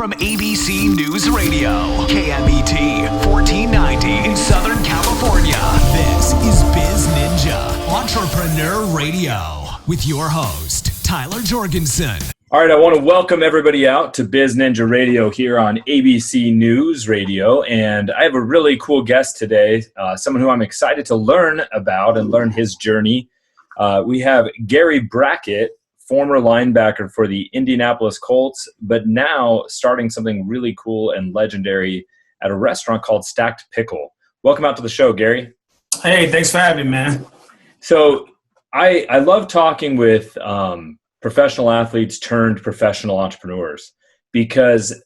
from ABC News Radio, KMET 1490 in Southern California. This is BizNinja Entrepreneur Radio with your host, Tyler Jorgensen. All right, I want to welcome everybody out to BizNinja Radio here on ABC News Radio, and I have a really cool guest today, someone who I'm excited to learn about and learn his journey. We have Gary Brackett, former linebacker for the Indianapolis Colts, but now starting something really cool and legendary at a restaurant called Stacked Pickle. Welcome out to the show, Gary. Hey, thanks for having me, man. So I love talking with professional athletes turned professional entrepreneurs, because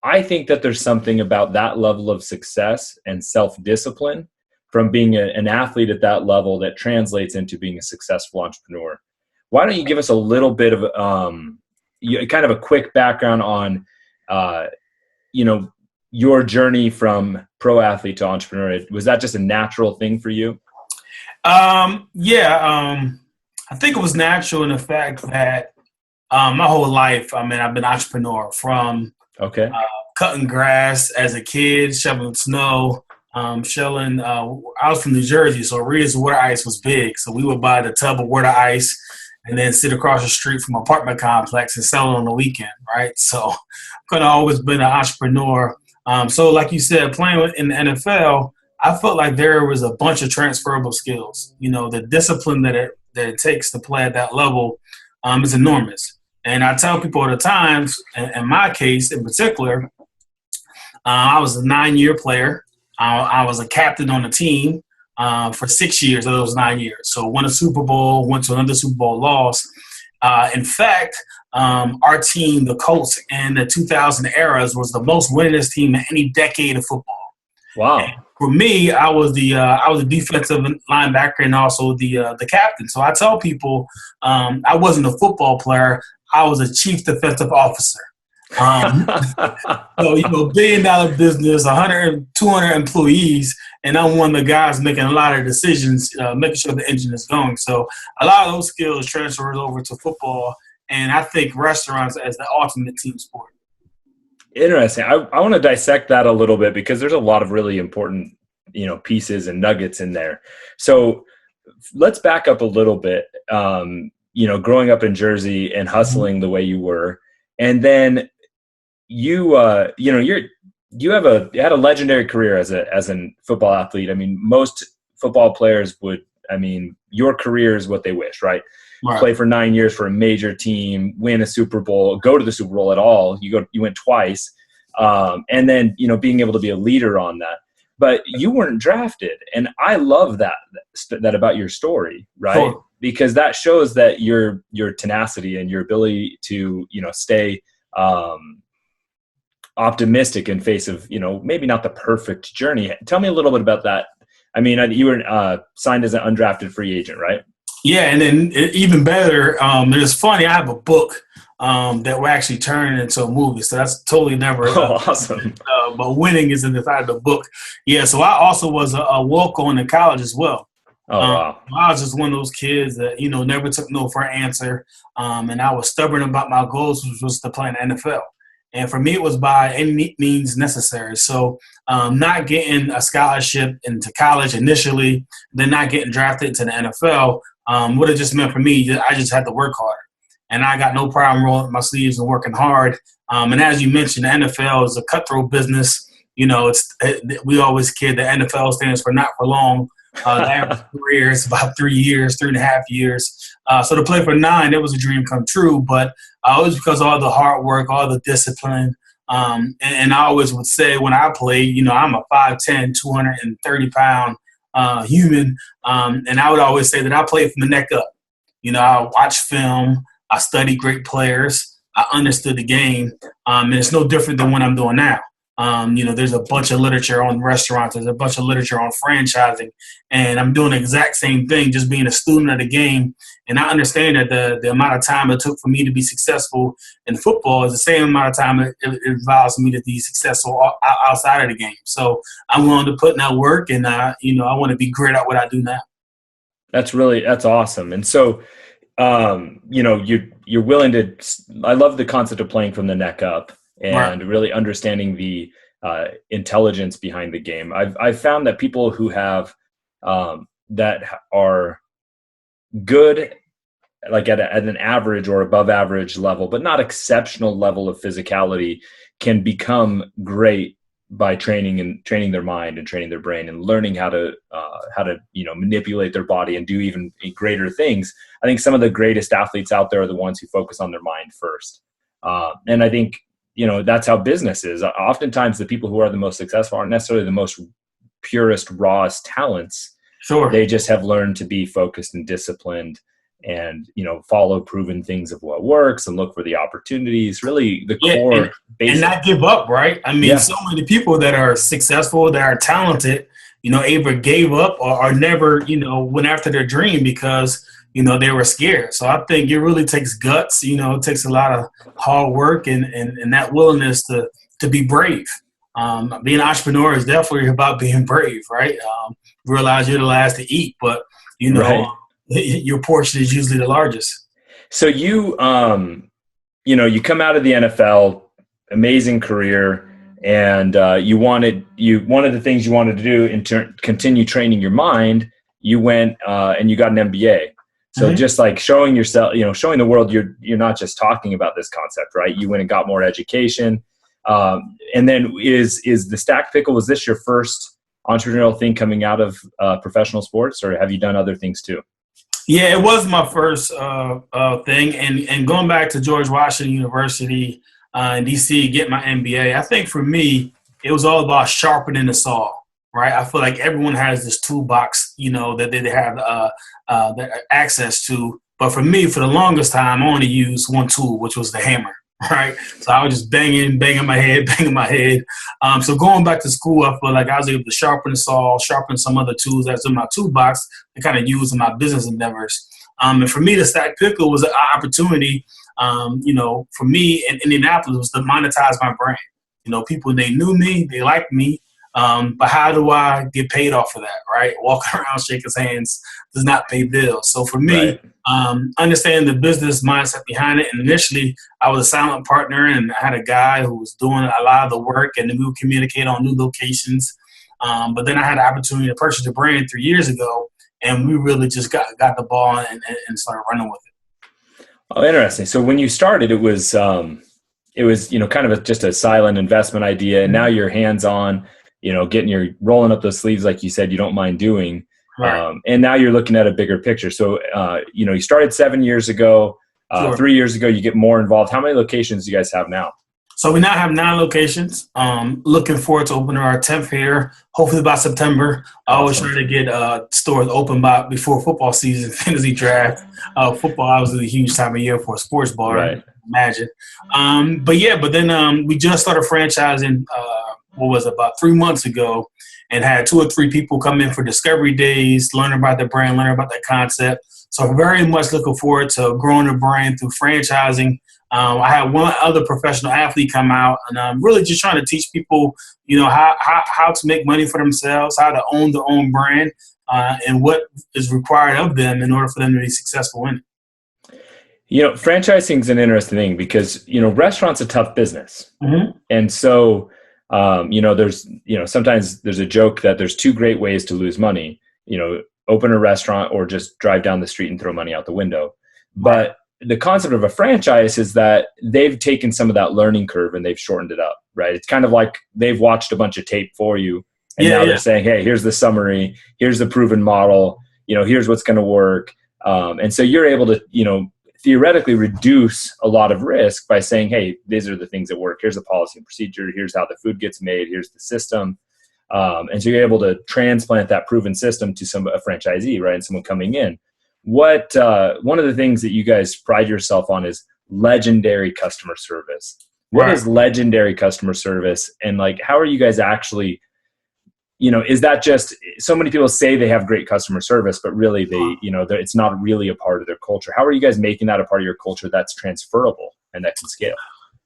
I think that there's something about that level of success and self-discipline from being an athlete at that level that translates into being a successful entrepreneur. Why don't you give us a little bit of kind of a quick background on, your journey from pro athlete to entrepreneur? Was that just a natural thing for you? I think it was natural in the fact that my whole life, I've been an entrepreneur from cutting grass as a kid, shoveling snow, shelling. I was from New Jersey, so Rita's water ice was big. So we would buy the tub of water ice and then sit across the street from an apartment complex and sell it on the weekend, right? So I've kind of always been an entrepreneur. So like you said, playing in the NFL, I felt like there was a bunch of transferable skills. You know, the discipline that it takes to play at that level is enormous. And I tell people all the time, in my case in particular, I was a 9-year player. I was a captain on the team for 6 years of those 9 years. So won a Super Bowl, went to another Super Bowl, lost. In fact, our team, the Colts, in the 2000 eras was the most winningest team in any decade of football. Wow. And for me, I was the defensive linebacker and also the captain. So I tell people I wasn't a football player. I was a chief defensive officer. So, billion-dollar business, 100, 200 employees, and I'm one of the guys making a lot of decisions, making sure the engine is going. So a lot of those skills transferred over to football, and I think restaurants as the ultimate team sport. Interesting. I want to dissect that a little bit, because there's a lot of really important, pieces and nuggets in there. So let's back up a little bit. Growing up in Jersey and hustling the way you were, and then you had a legendary career as a football athlete. I mean, most football players would. I mean, your career is what they wish, right? Play for 9 years for a major team, win a Super Bowl, go to the Super Bowl at all. You went twice, and then being able to be a leader on that. But you weren't drafted, and I love that about your story, right? Cool. Because that shows that your tenacity and your ability to stay optimistic in face of maybe not the perfect journey. Tell me a little bit about that. I mean, you were signed as an undrafted free agent, right? Yeah, and then even better, it's funny. I have a book that we're actually turning into a movie, so that's totally never. Awesome. But winning is in the side of the book. Yeah, so I also was a walk-on in college as well. Oh, wow. I was just one of those kids that never took no for an answer, and I was stubborn about my goals, which was to play in the NFL. And for me, it was by any means necessary. So not getting a scholarship into college initially, then not getting drafted to the NFL, would have just meant for me, I just had to work harder. And I got no problem rolling up my sleeves and working hard. And as you mentioned, the NFL is a cutthroat business. We always kid the NFL stands for not for long. The average career is about 3 years, 3.5 years. So to play for 9, it was a dream come true. But it was because of all the hard work, all the discipline. And I always would say when I played, I'm a 5'10", 230-pound human. And I would always say that I played from the neck up. I watch film. I study great players. I understood the game. And it's no different than what I'm doing now. There's a bunch of literature on restaurants. There's a bunch of literature on franchising. And I'm doing the exact same thing, just being a student of the game. And I understand that the amount of time it took for me to be successful in football is the same amount of time it involves me to be successful outside of the game. So I'm willing to put in that work, and I want to be great at what I do now. That's awesome. And so, you're willing to. I love the concept of playing from the neck up. and really understanding the intelligence behind the game. I've found that people who have that are good, like at an average or above average level, but not exceptional level of physicality, can become great by training their mind and training their brain and learning how to manipulate their body and do even greater things. I think some of the greatest athletes out there are the ones who focus on their mind first. And I think, that's how business is. Oftentimes the people who are the most successful aren't necessarily the most purest, rawest talents. Sure. They just have learned to be focused and disciplined and, follow proven things of what works and look for the opportunities, really the core basic. And not give up, right? I mean, so many people that are successful, that are talented, either gave up or never, went after their dream because, they were scared. So I think it really takes guts, it takes a lot of hard work and that willingness to be brave. Being an entrepreneur is definitely about being brave, right? Realize you're the last to eat, but, Right. Your portion is usually the largest. So you come out of the NFL, amazing career, and one of the things you wanted to do continue training your mind. You went and you got an MBA. So just like showing yourself, showing the world you're not just talking about this concept, right? You went and got more education. And then is the Stacked Pickle, was this your first entrepreneurial thing coming out of professional sports, or have you done other things too? Yeah, it was my first thing. And going back to George Washington University in D.C., get my MBA, I think for me, it was all about sharpening the saw, right? I feel like everyone has this toolbox, that they have access to. But for me, for the longest time, I only used one tool, which was the hammer, right? So I was just banging my head. So going back to school, I feel like I was able to sharpen the saw, sharpen some other tools that's in my toolbox to kind of use in my business endeavors. And for me, the Stacked Pickle was an opportunity, for me in Indianapolis, was to monetize my brand. People, they knew me, they liked me. But how do I get paid off of that, right? Walking around, shaking hands does not pay bills. So for me, understanding the business mindset behind it, and initially I was a silent partner and I had a guy who was doing a lot of the work, and then we would communicate on new locations. But then I had the opportunity to purchase the brand 3 years ago, and we really just got the ball and started running with it. Oh, interesting. So when you started, it was kind of just a silent investment idea, and now you're hands-on, rolling up those sleeves, like you said, you don't mind doing. Right. And now you're looking at a bigger picture. So, you started 7 years ago, Sure. 3 years ago, you get more involved. How many locations do you guys have now? So we now have 9 locations. Looking forward to opening our 10th here, hopefully by September. I always try to get stores open before football season, fantasy draft. Football obviously a huge time of year for a sports bar. Right. Imagine. But then we just started franchising. About 3 months ago, and had 2 or 3 people come in for discovery days, learn about the brand, learn about the concept. So I'm very much looking forward to growing the brand through franchising. I had one other professional athlete come out, and I'm really just trying to teach people, how to make money for themselves, how to own their own brand, and what is required of them in order for them to be successful in it. Franchising is an interesting thing because, restaurant's a tough business. And so, sometimes there's a joke that there's 2 great ways to lose money, open a restaurant or just drive down the street and throw money out the window. But the concept of a franchise is that they've taken some of that learning curve and they've shortened it up, right? It's kind of like they've watched a bunch of tape for you. And now they're saying, hey, here's the summary, here's the proven model, here's what's going to work. And so you're able to, theoretically reduce a lot of risk by saying, hey, these are the things that work. Here's the policy and procedure. Here's how the food gets made. Here's the system. And so you're able to transplant that proven system to a franchisee, right? And someone coming in. One of the things that you guys pride yourself on is legendary customer service. What is legendary customer service? And how are you guys actually, is that just, so many people say they have great customer service, but really it's not really a part of their culture. How are you guys making that a part of your culture that's transferable and that can scale?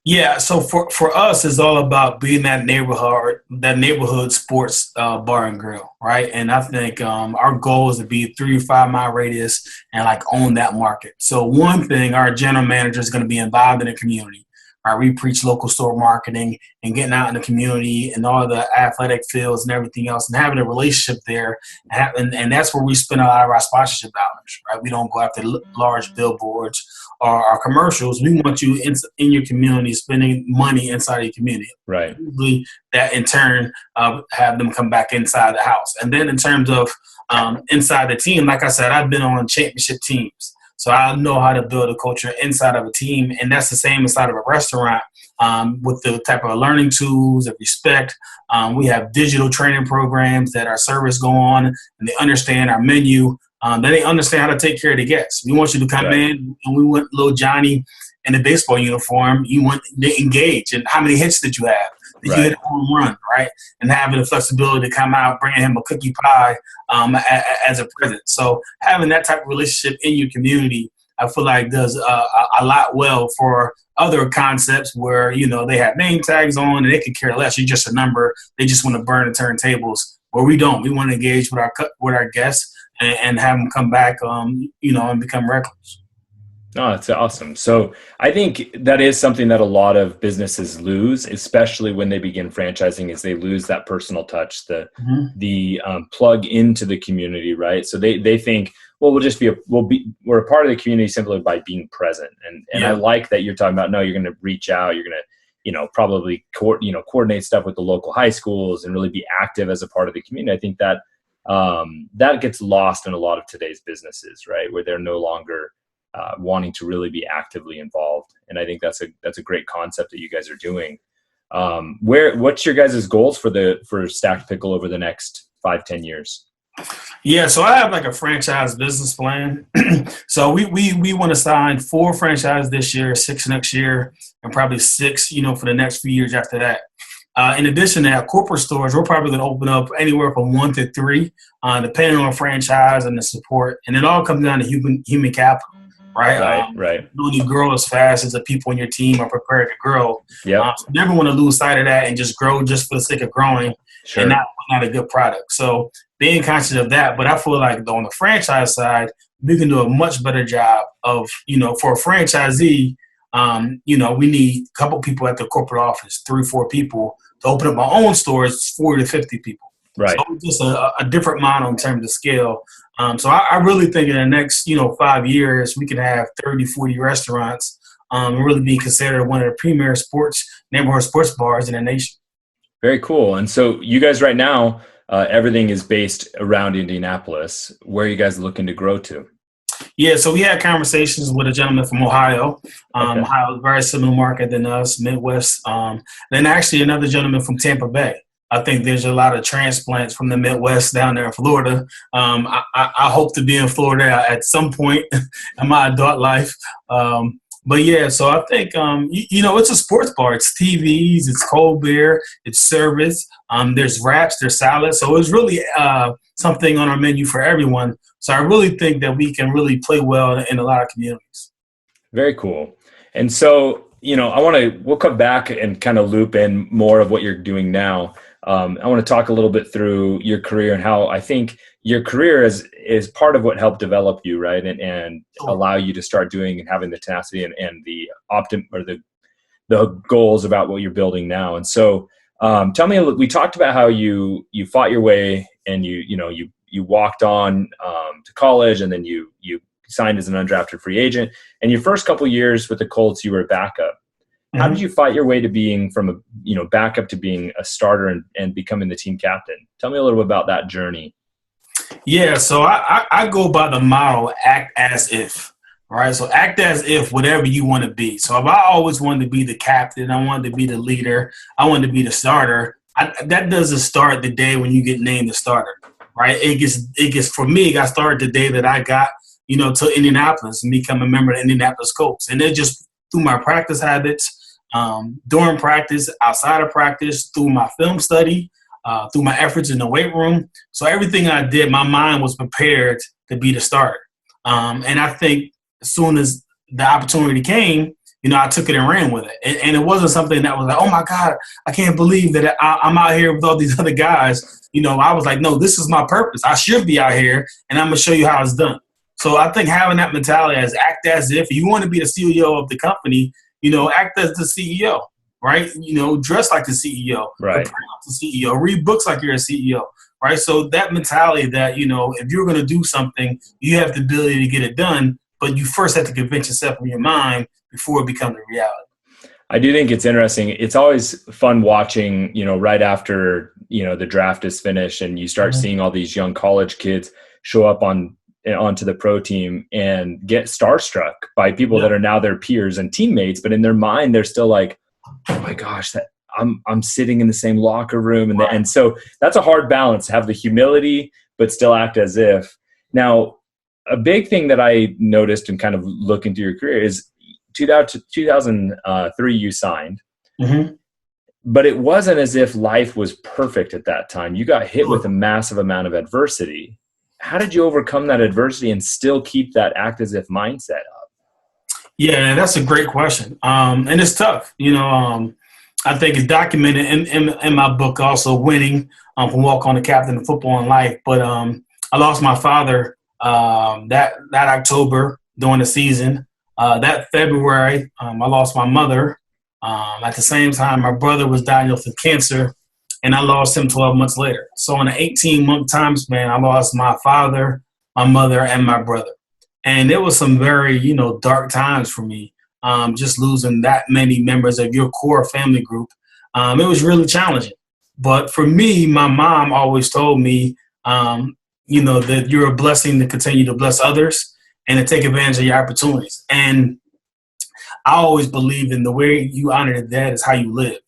Yeah, so for us, it's all about being that neighborhood sports bar and grill, right? And I think our goal is to be 3 to 5 mile radius and own that market. So one thing, our general manager is going to be involved in the community. right? We preach local store marketing and getting out in the community and all the athletic fields and everything else, and having a relationship there. And that's where we spend a lot of our sponsorship dollars, right? We don't go after large billboards or our commercials. We want you in your community spending money inside of your community. Right. That in turn have them come back inside the house. And then in terms of inside the team, like I said, I've been on championship teams. So I know how to build a culture inside of a team. And that's the same inside of a restaurant with the type of learning tools of respect. We have digital training programs that our servers go on and they understand our menu. They understand how to take care of the guests. We want you to come in and we want little Johnny in a baseball uniform. You want to engage. And how many hits did you have? Did you hit a home run, right? And having the flexibility to come out, bringing him a cookie pie as a present. So having that type of relationship in your community, I feel like does a lot well for other concepts where, they have name tags on and they could care less. You're just a number. They just want to burn and turn tables. Where we don't. We want to engage with our guests and have them come back, and become regulars. Oh, that's awesome. So I think that is something that a lot of businesses lose, especially when they begin franchising, is they lose that personal touch, the plug into the community, right? So they think, well, we're a part of the community simply by being present. And I like that you're talking about, no, you're going to reach out, you're going to, probably coordinate stuff with the local high schools and really be active as a part of the community. I think that that gets lost in a lot of today's businesses, right? Where they're no longer wanting to really be actively involved. And I think that's a great concept that you guys are doing. What's your guys' goals for Stacked Pickle over the next 5-10 years? Yeah, so I have like a franchise business plan. So we want to sign 4 franchises this year, 6 next year, and probably 6, for the next few years after that. In addition to that, corporate stores, we're probably going to open up anywhere from 1 to 3, depending on franchise and the support. And it all comes down to human capital. Right. Right. You only grow as fast as the people on your team are prepared to grow. Yeah. So never want to lose sight of that and just grow just for the sake of growing and not a good product. So being conscious of that, but I feel like on the franchise side, we can do a much better job of, for a franchisee, we need a couple people at the corporate office, 3-4 people to open up our own stores, 40 to 50 people. Right. So just a different model in terms of scale. So I really think in the next, 5 years, we could have 30, 40 restaurants and really be considered one of the premier neighborhood sports bars in the nation. Very cool. And so you guys right now, everything is based around Indianapolis. Where are you guys looking to grow to? Yeah, so we had conversations with a gentleman from Ohio. Ohio is a very similar market than us, Midwest. Then actually another gentleman from Tampa Bay. I think there's a lot of transplants from the Midwest down there in Florida. I hope to be in Florida at some point in my adult life. But yeah, so I think, it's a sports bar. It's TVs, it's cold beer, it's service. There's wraps, there's salads. So it's really something on our menu for everyone. So I really think that we can really play well in a lot of communities. Very cool. And so, we'll come back and kind of loop in more of what you're doing now. I want to talk a little bit through your career and how I think your career is part of what helped develop you, right? And allow you to start doing and having the tenacity and the the goals about what you're building now. And so tell me, we talked about how you fought your way and you walked on to college, and then you signed as an undrafted free agent. And your first couple of years with the Colts, you were a backup. How did you fight your way to being from a backup to being a starter and becoming the team captain? Tell me a little bit about that journey. Yeah, so I go by the model, act as if, right? So act as if whatever you want to be. So if I always wanted to be the captain, I wanted to be the leader, I wanted to be the starter, that doesn't start the day when you get named the starter, right? It gets for me, it got started the day that I got, to Indianapolis and become a member of the Indianapolis Colts. And it just through my practice habits, during practice, outside of practice, through my film study, through my efforts in the weight room. So everything I did, my mind was prepared to be the starter. And I think as soon as the opportunity came, I took it and ran with it. And it wasn't something that was like, oh my God, I can't believe that I'm out here with all these other guys. I was like, no, this is my purpose. I should be out here and I'm going to show you how it's done. So I think having that mentality as act as if you want to be the CEO of the company, act as the CEO, right? Dress like the CEO, right? Prepare like the CEO, read books like you're a CEO, right? So that mentality that, if you're going to do something, you have the ability to get it done, but you first have to convince yourself in your mind before it becomes a reality. I do think it's interesting. It's always fun watching, right after, the draft is finished and you start seeing all these young college kids show up onto the pro team and get starstruck by people that are now their peers and teammates, but in their mind, they're still like, oh my gosh, that I'm sitting in the same locker room. And so that's a hard balance to have the humility, but still act as if. Now, a big thing that I noticed and kind of looking through your career is 2003 you signed, but it wasn't as if life was perfect at that time. You got hit with a massive amount of adversity. How did you overcome that adversity and still keep that act as if mindset up? Yeah, that's a great question. And it's tough. I think it's documented in my book also, Winning, from Walk on the Captain of Football and Life. But I lost my father that October during the season. That February, I lost my mother. At the same time, my brother was diagnosed with cancer, and I lost him 12 months later. So in an 18-month time span, I lost my father, my mother, and my brother. And it was some very, dark times for me, just losing that many members of your core family group. It was really challenging. But for me, my mom always told me, that you're a blessing to continue to bless others and to take advantage of your opportunities. And I always believed in the way you honor your dad is how you live.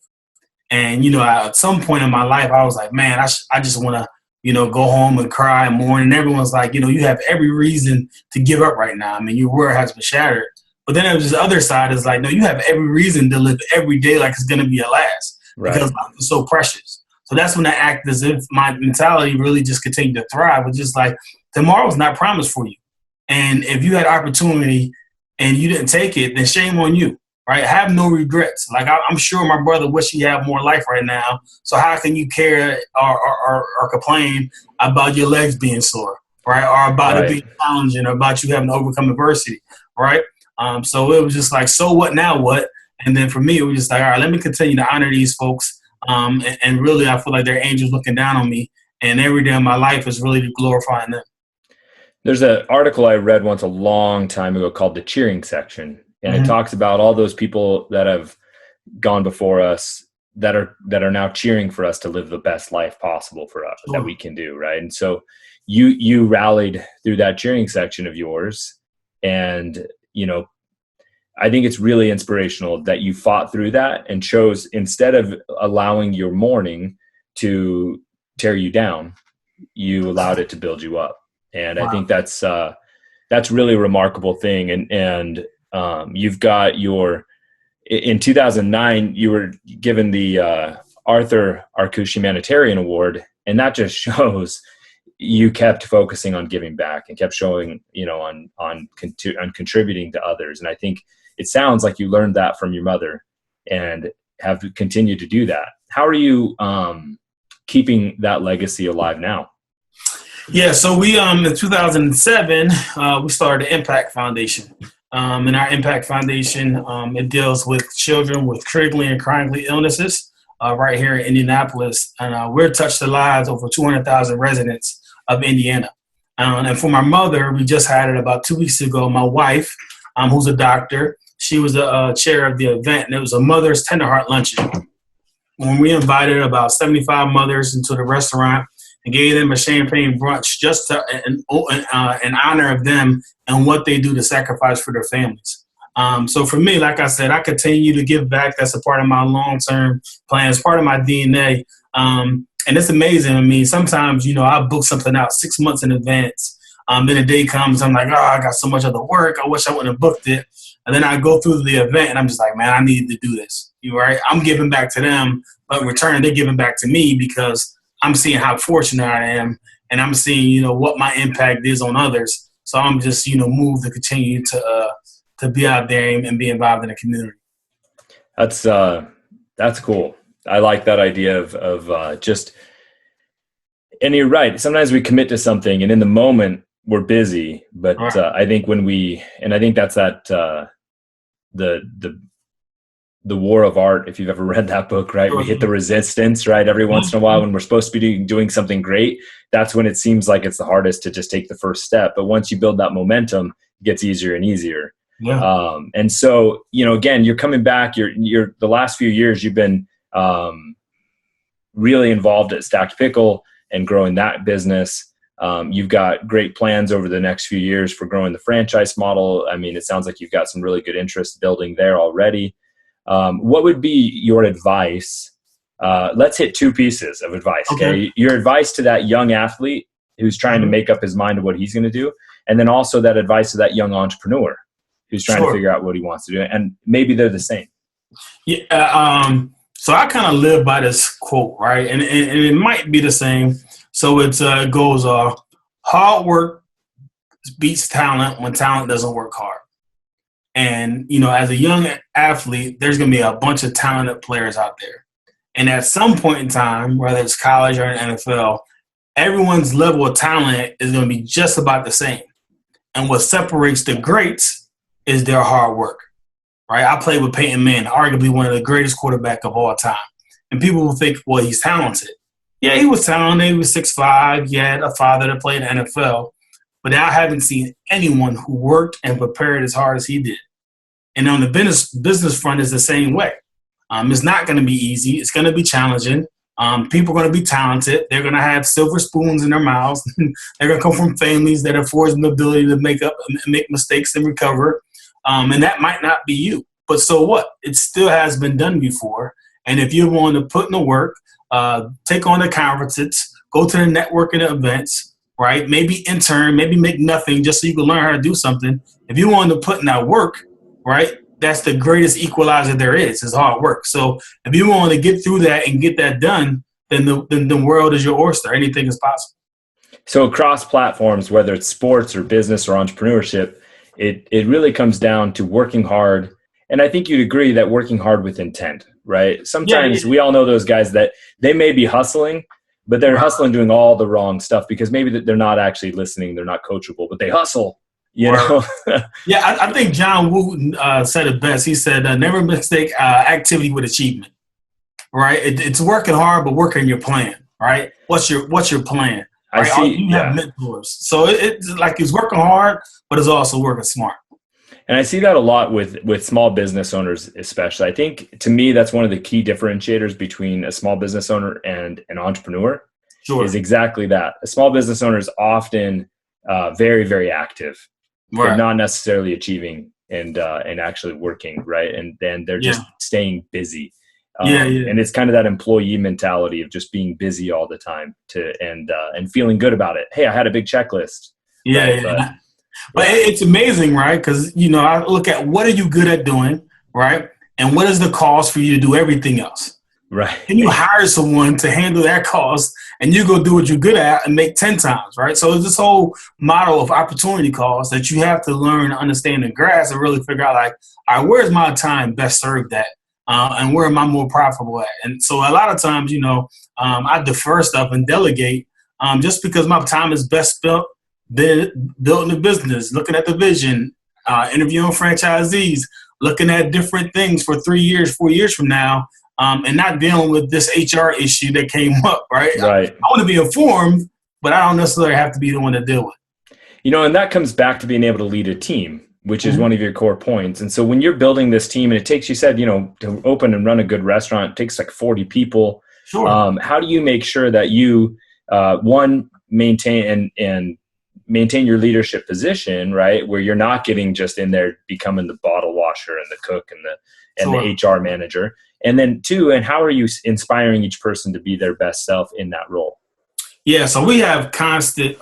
And, at some point in my life, I was like, man, I just want to, go home and cry and mourn. And everyone's like, you have every reason to give up right now. I mean, your world has been shattered. But then there's the other side is like, no, you have every reason to live every day like it's going to be your last. Right. Because life is so precious. So that's when I act as if my mentality really just continued to thrive. It's just like, tomorrow's not promised for you. And if you had opportunity and you didn't take it, then shame on you. Right? Have no regrets. Like I'm sure my brother wish he had more life right now. So how can you care or complain about your legs being sore, right? Or about it being challenging, or about you having to overcome adversity, right? So it was just like, so what now? What? And then for me, it was just like, all right, let me continue to honor these folks. And really, I feel like they're angels looking down on me. And every day of my life is really glorifying them. There's an article I read once a long time ago called The Cheering Section. And it talks about all those people that have gone before us that are now cheering for us to live the best life possible for us that we can do, right? And so you rallied through that cheering section of yours, and I think it's really inspirational that you fought through that and chose, instead of allowing your mourning to tear you down, you allowed it to build you up. And I think that's really a remarkable thing. And you've got in 2009, you were given the Arthur Arkush Humanitarian Award, and that just shows you kept focusing on giving back and kept showing, on contributing to others. And I think it sounds like you learned that from your mother and have continued to do that. How are you keeping that legacy alive now? Yeah, so we in 2007 we started the Impact Foundation. And our Impact Foundation, it deals with children with critically and chronically illnesses right here in Indianapolis. And we're touched the lives of over 200,000 residents of Indiana. And for my mother, we just had it about 2 weeks ago. My wife, who's a doctor, she was the chair of the event, and it was a mother's tender heart luncheon. When we invited about 75 mothers into the restaurant and gave them a champagne brunch just to, in honor of them and what they do to sacrifice for their families. So for me, like I said, I continue to give back. That's a part of my long-term plan. It's part of my DNA. And it's amazing. I mean, sometimes, I book something out 6 months in advance. Then the day comes, I'm like, I got so much other work. I wish I wouldn't have booked it. And then I go through the event and I'm just like, man, I need to do this. Right? I'm giving back to them, but in return, they're giving back to me because I'm seeing how fortunate I am, and I'm seeing, what my impact is on others. So I'm just, moved to continue to be out there and be involved in the community. That's cool. I like that idea of just, and you're right. Sometimes we commit to something, and in the moment we're busy, but I think I think that's the the war of art, if you've ever read that book, right? We hit the resistance, right? Every once in a while when we're supposed to be doing something great, that's when it seems like it's the hardest to just take the first step. But once you build that momentum, it gets easier and easier. Yeah. And so, again, you're coming back, you're the last few years, you've been really involved at Stacked Pickle and growing that business. You've got great plans over the next few years for growing the franchise model. I mean, it sounds like you've got some really good interest building there already. What would be your advice? Let's hit two pieces of advice. Okay. Your advice to that young athlete who's trying to make up his mind to what he's going to do. And then also that advice to that young entrepreneur who's trying to figure out what he wants to do. And maybe they're the same. Yeah. So I kind of live by this quote, right? And it might be the same. So it goes, hard work beats talent when talent doesn't work hard. And, as a young athlete, there's going to be a bunch of talented players out there. And at some point in time, whether it's college or in NFL, everyone's level of talent is going to be just about the same. And what separates the greats is their hard work, right? I played with Peyton Manning, arguably one of the greatest quarterbacks of all time. And people will think, well, he's talented. Yeah, he was talented. He was 6'5". He had a father that played in the NFL. But I haven't seen anyone who worked and prepared as hard as he did. And on the business front is the same way. It's not going to be easy. It's going to be challenging. People are going to be talented. They're going to have silver spoons in their mouths. They're going to come from families that affords them the ability to make mistakes and recover. And that might not be you. But so what? It still has been done before. And if you're willing to put in the work, take on the conferences, go to the networking events, right? Maybe intern, maybe make nothing just so you can learn how to do something. If you want to put in that work, right, that's the greatest equalizer there is hard work. So if you want to get through that and get that done, then the world is your oyster. Anything is possible. So across platforms, whether it's sports or business or entrepreneurship, it really comes down to working hard. And I think you'd agree that working hard with intent, right? Sometimes we all know those guys that they may be hustling, but they're hustling doing all the wrong stuff because maybe they're not actually listening. They're not coachable, but they hustle. Yeah, I think John Wooten said it best. He said, never mistake activity with achievement, right? It's working hard, but working your plan, right? What's your plan? Right? I see. You have mentors. So it's like he's working hard, but it's also working smart. And I see that a lot with small business owners, especially. I think to me, that's one of the key differentiators between a small business owner and an entrepreneur is exactly that. A small business owner is often very, very active, but not necessarily achieving and actually working, right? And then they're just staying busy. And it's kind of that employee mentality of just being busy all the time and feeling good about it. Hey, I had a big checklist. But it's amazing, right? Because, I look at what are you good at doing, right? And what is the cost for you to do everything else? Right. And you hire someone to handle that cost and you go do what you're good at and make 10 times, right? So it's this whole model of opportunity cost that you have to learn, understand, and grasp and really figure out, like, all right, where's my time best served at? And where am I more profitable at? And so a lot of times, I defer stuff and delegate just because my time is best spent building a business, looking at the vision, interviewing franchisees, looking at different things for 3 years, 4 years from now, and not dealing with this HR issue that came up, right? Right. I want to be informed, but I don't necessarily have to be the one to deal with it. And that comes back to being able to lead a team, which is one of your core points. And so when you're building this team, and it takes, you said, to open and run a good restaurant, it takes like 40 people. Sure. How do you make sure that you, maintain your leadership position, right? Where you're not getting just in there becoming the bottle washer and the cook and the HR manager. And then two, and how are you inspiring each person to be their best self in that role? Yeah, so we have constant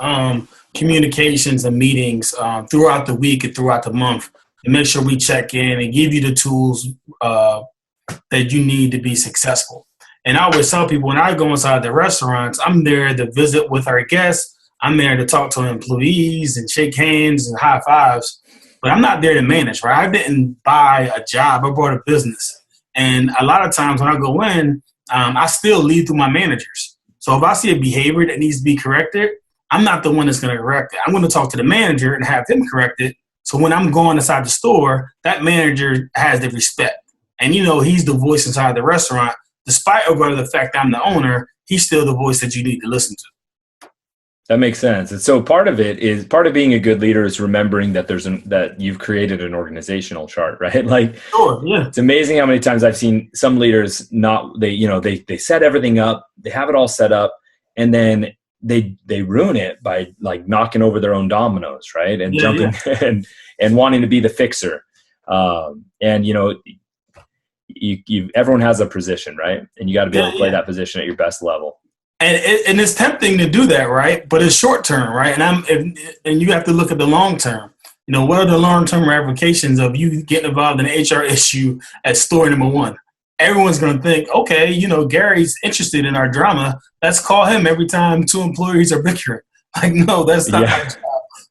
communications and meetings throughout the week and throughout the month to make sure we check in and give you the tools that you need to be successful. And I always tell people when I go inside the restaurants, I'm there to visit with our guests. I'm there to talk to employees and shake hands and high fives, but I'm not there to manage, right? I didn't buy a job. I bought a business. And a lot of times when I go in, I still lead through my managers. So if I see a behavior that needs to be corrected, I'm not the one that's going to correct it. I'm going to talk to the manager and have him correct it. So when I'm going inside the store, that manager has the respect And, he's the voice inside the restaurant. Despite the fact I'm the owner, he's still the voice that you need to listen to. That makes sense. And so part of being a good leader is remembering that that you've created an organizational chart, right? Like, sure, yeah. It's amazing how many times I've seen some leaders they set everything up, they have it all set up, and then they ruin it by like knocking over their own dominoes, right? And jumping and wanting to be the fixer. Everyone has a position, right? And you got to be able to play that position at your best level. And it's tempting to do that, right? But it's short term, right? And you have to look at the long term. What are the long term ramifications of you getting involved in an HR issue at store number 1? Everyone's going to think, okay, Gary's interested in our drama. Let's call him every time 2 employees are bickering. Like, no, that's not my job.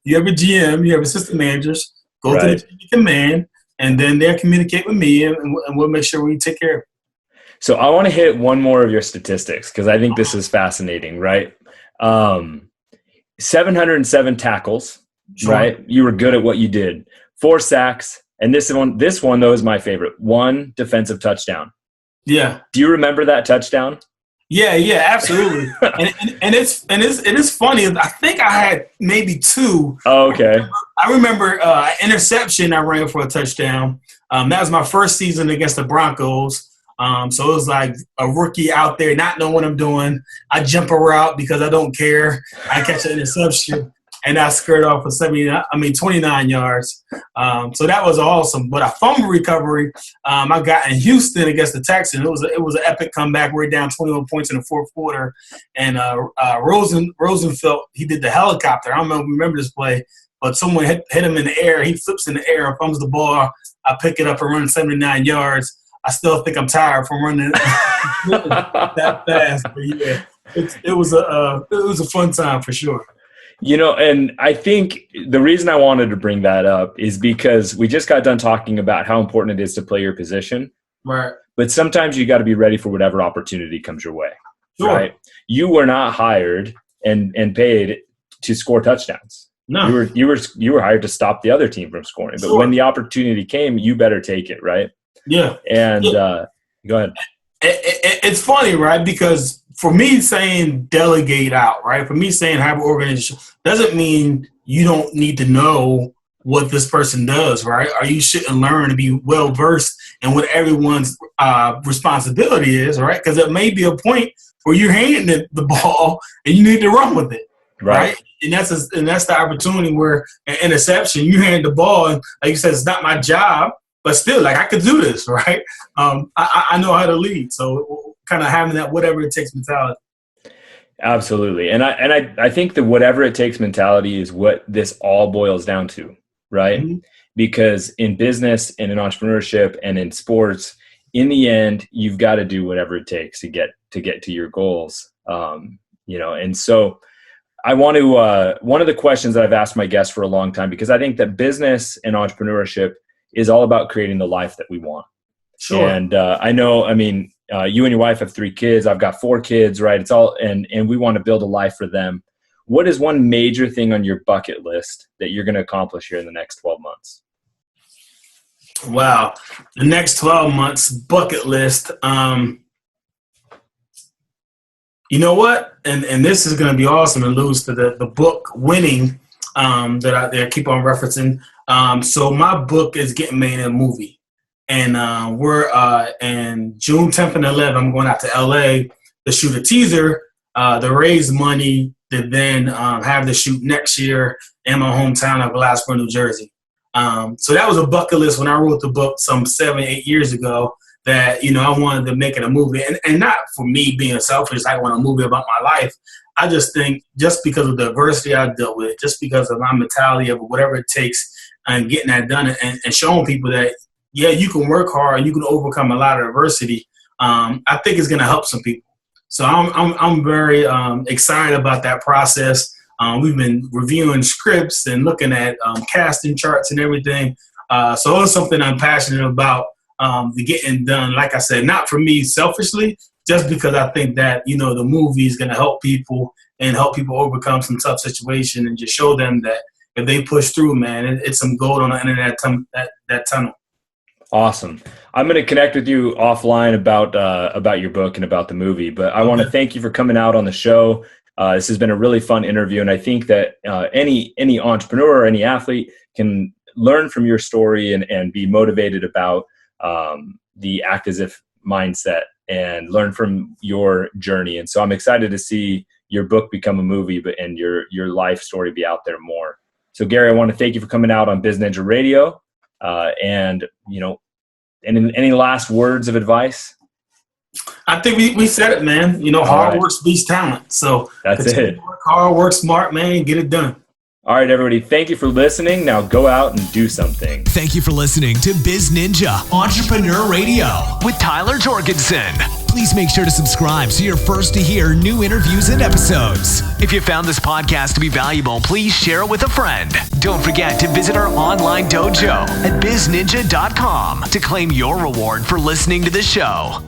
You have a GM, you have assistant managers, go to the chain of command, and then they'll communicate with me, and we'll make sure we take care of it. So I want to hit one more of your statistics because I think this is fascinating, right? 707 tackles, right? You were good at what you did. 4 sacks. And this one though is my favorite. 1 defensive touchdown. Yeah. Do you remember that touchdown? Yeah, absolutely. and it's funny. I think I had maybe 2. Oh, okay. I remember an interception I ran for a touchdown. That was my first season against the Broncos. So it was like a rookie out there not knowing what I'm doing. I jump a route because I don't care. I catch an interception, and I skirt off for 29 yards. So that was awesome. But a fumble recovery, I got in Houston against the Texans. It was an epic comeback. We're down 21 points in the fourth quarter, and Rosenfeld, he did the helicopter. I don't remember this play, but someone hit him in the air. He flips in the air and fumbles the ball. I pick it up and run 79 yards. I still think I'm tired from running that fast, but yeah, it was a fun time for sure. And I think the reason I wanted to bring that up is because we just got done talking about how important it is to play your position. Right. But sometimes you got to be ready for whatever opportunity comes your way. Sure. Right. You were not hired and paid to score touchdowns. No. You were hired to stop the other team from scoring. But when the opportunity came, you better take it, right? Yeah. And go ahead. It's funny, right? Because for me saying delegate out, right? For me saying have an organization doesn't mean you don't need to know what this person does, right? Or you shouldn't learn to be well versed in what everyone's responsibility is, right? Because it may be a point where you're handing the ball and you need to run with it, right? And that's the opportunity where an interception, you hand the ball, and like you said, it's not my job. But still, like, I could do this, right? I know how to lead. So kind of having that whatever it takes mentality. Absolutely. And I think the whatever it takes mentality is what this all boils down to, right? Mm-hmm. Because in business and in entrepreneurship and in sports, in the end, you've got to do whatever it takes to get to your goals. And so I want to one of the questions that I've asked my guests for a long time, because I think that business and entrepreneurship is all about creating the life that we want. Sure. And you and your wife have 3 kids. I've got 4 kids, right? It's all, and we want to build a life for them. What is one major thing on your bucket list that you're going to accomplish here in the next 12 months? Wow. The next 12 months bucket list. You know what? And this is going to be awesome and alludes to the book Winning that I keep on referencing. So my book is getting made in a movie, and we're in June 10th and 11th. I'm going out to LA to shoot a teaser, to raise money to then have the shoot next year in my hometown of Glassboro, New Jersey. So that was a bucket list when I wrote the book some 7-8 years ago. That I wanted to make it a movie, and not for me being selfish. I want a movie about my life. I just think just because of the adversity I dealt with, just because of my mentality of whatever it takes. And getting that done and showing people that, yeah, you can work hard and you can overcome a lot of adversity. I think it's going to help some people. So I'm very excited about that process. We've been reviewing scripts and looking at casting charts and everything. So it's something I'm passionate about, the getting done. Like I said, not for me selfishly, just because I think that, the movie is going to help people and help people overcome some tough situation and just show them that if they push through, man, it's some gold on the end of that tunnel. Awesome. I'm going to connect with you offline about your book and about the movie, but I want to thank you for coming out on the show. This has been a really fun interview, and I think that any entrepreneur or any athlete can learn from your story and be motivated about the act as if mindset and learn from your journey. And so I'm excited to see your book become a movie, and your life story be out there more. So Gary, I want to thank you for coming out on BizNinja Radio. And any last words of advice? I think we said it, man. Hard work beats talent. So that's it. Work hard, work smart, man. Get it done. All right, everybody. Thank you for listening. Now go out and do something. Thank you for listening to BizNinja Entrepreneur Radio with Tyler Jorgensen. Please make sure to subscribe so you're first to hear new interviews and episodes. If you found this podcast to be valuable, please share it with a friend. Don't forget to visit our online dojo at bizninja.com to claim your reward for listening to the show.